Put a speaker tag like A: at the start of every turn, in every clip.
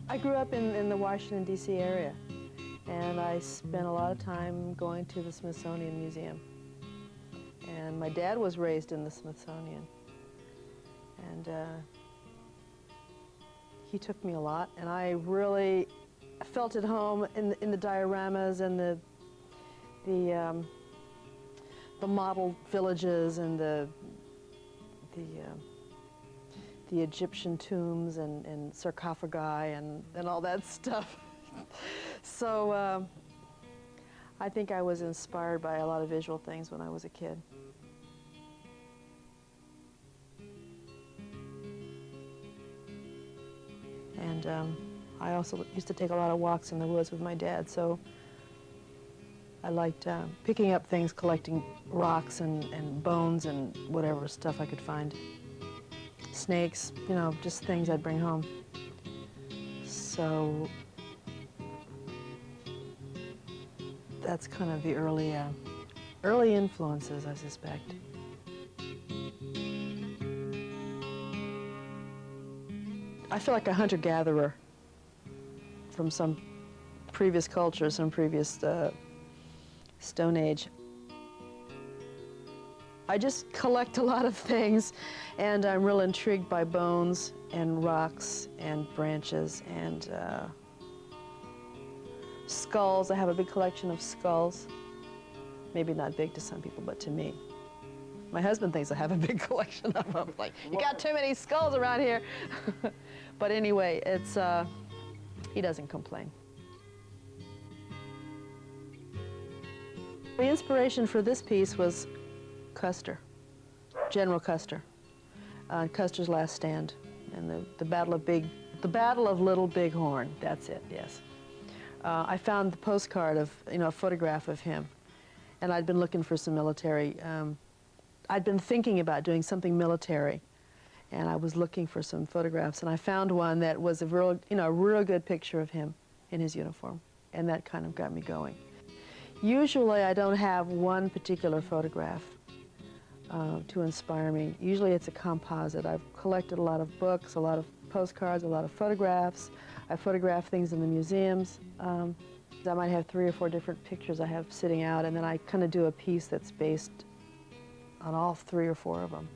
A: I grew up in the Washington, D.C. area, and I spent a lot of time going to the Smithsonian Museum. And my dad was raised in the Smithsonian, and he took me a lot, and I really felt at home in the dioramas and the model villages and the Egyptian tombs and sarcophagi and all that stuff. So I think I was inspired by a lot of visual things when I was a kid. And I also used to take a lot of walks in the woods with my dad, so I liked picking up things, collecting rocks and bones and whatever stuff I could find. Snakes, you know, just things I'd bring home. So that's kind of the early influences, I suspect. I feel like a hunter-gatherer from some previous culture, some previous Stone Age. I just collect a lot of things, and I'm real intrigued by bones and rocks and branches and skulls. I have a big collection of skulls. Maybe not big to some people, but to me. My husband thinks I have a big collection of them. Like, you got too many skulls around here. But anyway, it's, he doesn't complain. The inspiration for this piece was Custer, General Custer, Custer's Last Stand, and the Battle of Little Bighorn. That's it. Yes. I found the postcard of, a photograph of him, and I'd been looking for some military. I'd been thinking about doing something military, and I was looking for some photographs, and I found one that was a real good picture of him in his uniform, and that kind of got me going. Usually, I don't have one particular photograph to inspire me. Usually it's a composite. I've collected a lot of books, a lot of postcards, a lot of photographs. I photograph things in the museums. I might have 3 or 4 different pictures I have sitting out, and then I kind of do a piece that's based on all 3 or 4 of them.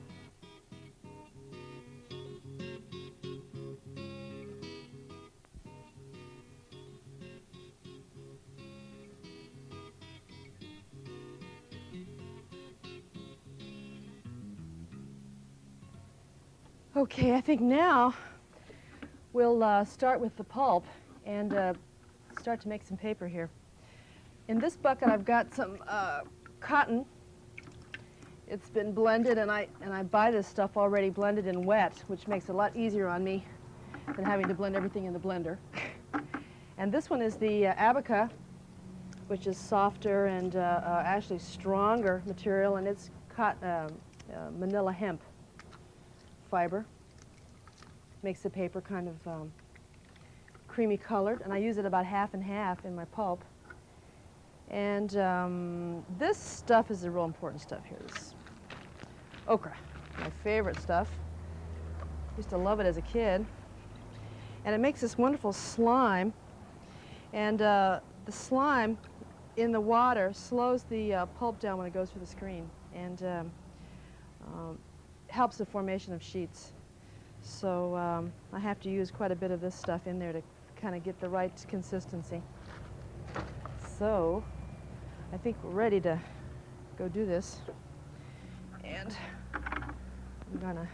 A: Okay, I think now we'll start with the pulp and start to make some paper here. In this bucket I've got some cotton. It's been blended, and I buy this stuff already blended and wet, which makes it a lot easier on me than having to blend everything in the blender. And this one is the abaca, which is softer and actually stronger material, and it's manila hemp fiber. Makes the paper kind of creamy colored, and I use it about half and half in my pulp. And this stuff is the real important stuff here. This ochre, my favorite stuff. Used to love it as a kid. And it makes this wonderful slime, and the slime in the water slows the pulp down when it goes through the screen, and helps the formation of sheets. So I have to use quite a bit of this stuff in there to kind of get the right consistency. So I think we're ready to go do this. And I'm gonna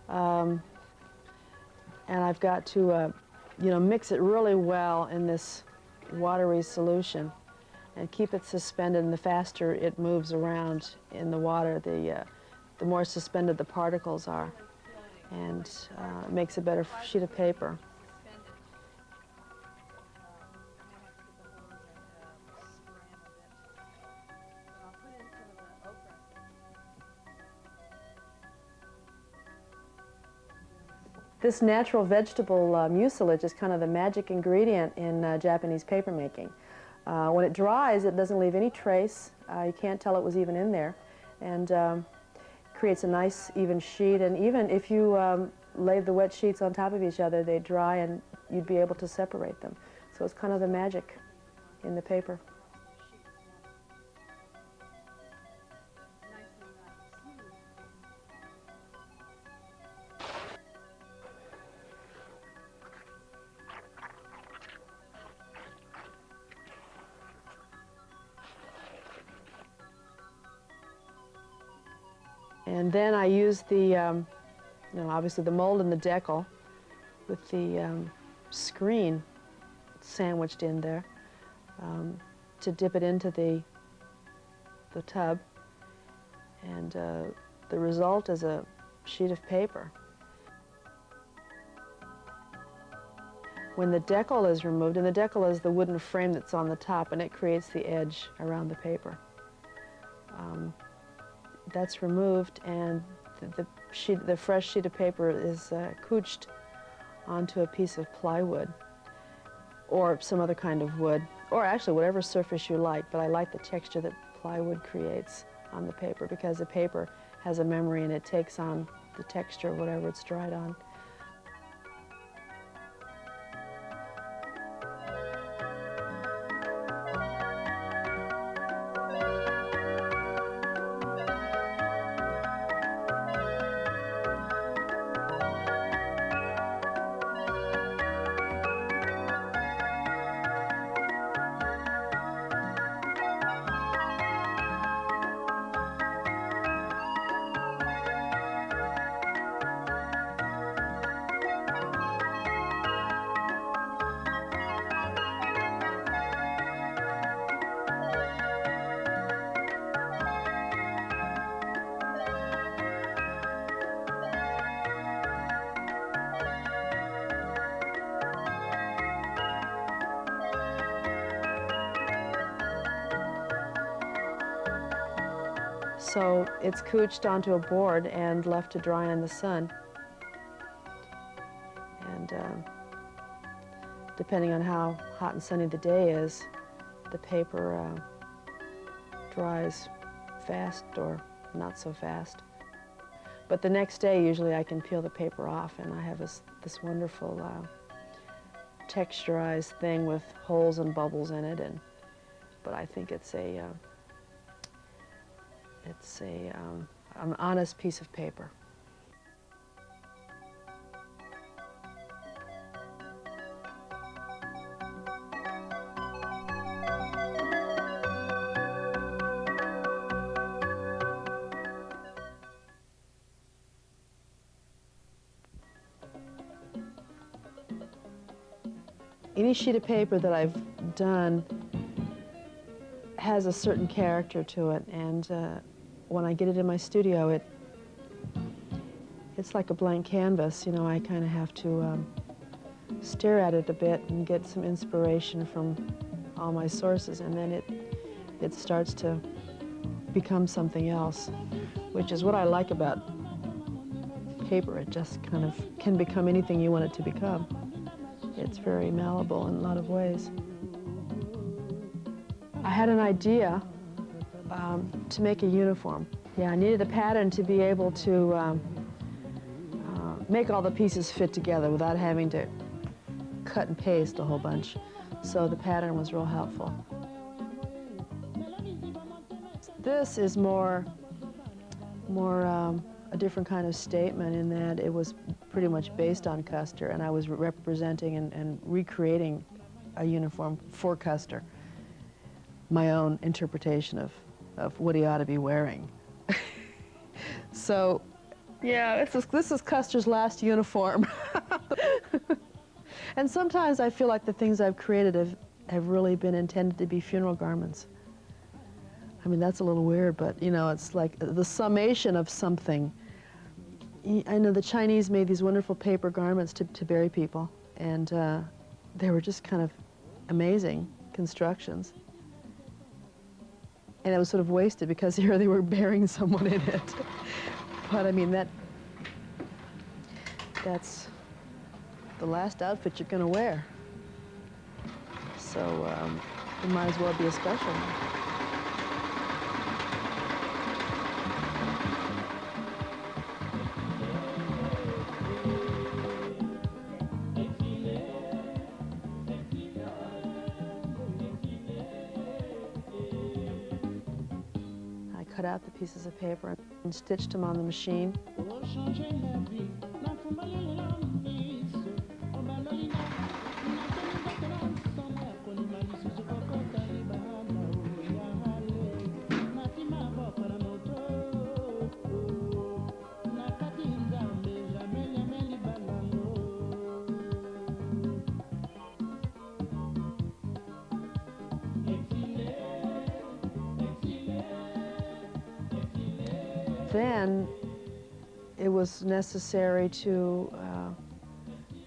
A: and I've got to, you know, mix it really well in this watery solution and keep it suspended. And the faster it moves around in the water, the more suspended the particles are, and it makes a better sheet of paper. This natural vegetable mucilage is kind of the magic ingredient in Japanese paper making. When it dries, it doesn't leave any trace. You can't tell it was even in there, and creates a nice even sheet. And even if you lay the wet sheets on top of each other, they dry and you'd be able to separate them. So it's kind of the magic in the paper. And then I use the, you know, obviously the mold and the decal with the screen sandwiched in there to dip it into the tub. And the result is a sheet of paper. When the decal is removed, and the decal is the wooden frame that's on the top, and it creates the edge around the paper. That's removed, and the fresh sheet of paper is couched onto a piece of plywood or some other kind of wood, or actually whatever surface you like, but I like the texture that plywood creates on the paper because the paper has a memory and it takes on the texture of whatever it's dried on. So it's couched onto a board and left to dry in the sun. And depending on how hot and sunny the day is, the paper dries fast or not so fast. But the next day, usually I can peel the paper off, and I have this wonderful texturized thing with holes and bubbles in it. But I think it's an honest piece of paper. Any sheet of paper that I've done has a certain character to it, and when I get it in my studio, it's like a blank canvas. You know, I kind of have to stare at it a bit and get some inspiration from all my sources, and then it starts to become something else, which is what I like about paper. It just kind of can become anything you want it to become. It's very malleable in a lot of ways. I had an idea to make a uniform. Yeah, I needed a pattern to be able to make all the pieces fit together without having to cut and paste a whole bunch. So the pattern was real helpful. This is more a different kind of statement in that it was pretty much based on Custer, and I was representing and recreating a uniform for Custer, my own interpretation of what he ought to be wearing. So Yeah, this is Custer's last uniform. And sometimes I feel like the things I've created have really been intended to be funeral garments. I mean, that's a little weird, but you know, it's like the summation of something. I know the Chinese made these wonderful paper garments to bury people, and they were just kind of amazing constructions. And it was sort of wasted because here they were burying someone in it. But I mean, that's the last outfit you're going to wear. So it might as well be a special one. I cut out the pieces of paper and stitched them on the machine. Then it was necessary to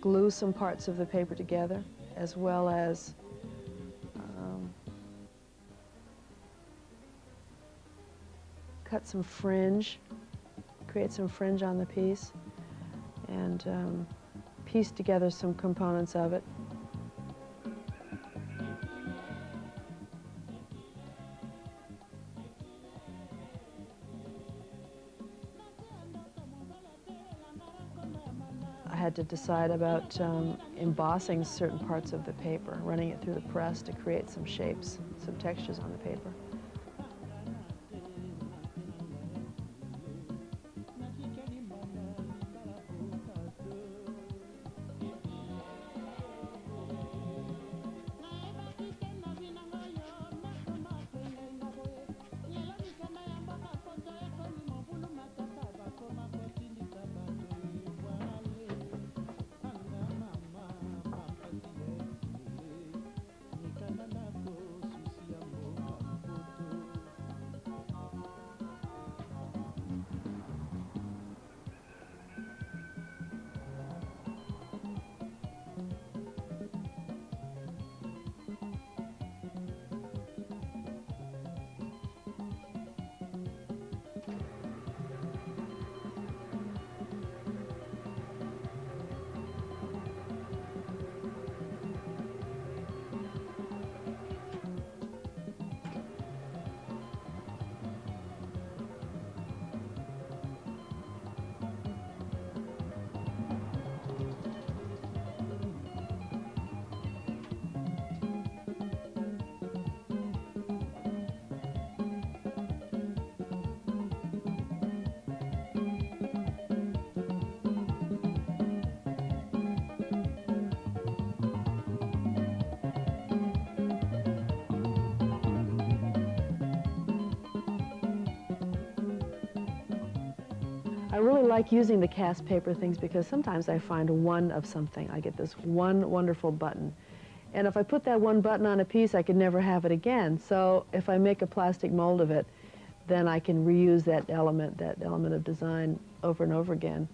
A: glue some parts of the paper together, as well as cut some fringe, create some fringe on the piece, and piece together some components of it. I had to decide about embossing certain parts of the paper, running it through the press to create some shapes, some textures on the paper. I really like using the cast paper things because sometimes I find one of something. I get this one wonderful button. And if I put that one button on a piece, I could never have it again. So if I make a plastic mold of it, then I can reuse that element of design over and over again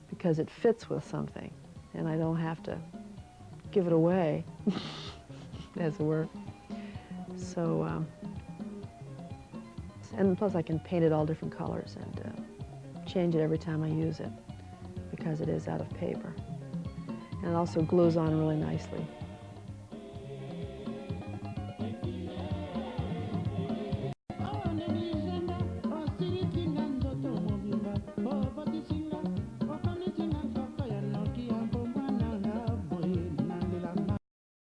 A: because it fits with something. And I don't have to give it away, as it were. So, and plus I can paint it all different colors and change it every time I use it because it is out of paper. And it also glues on really nicely.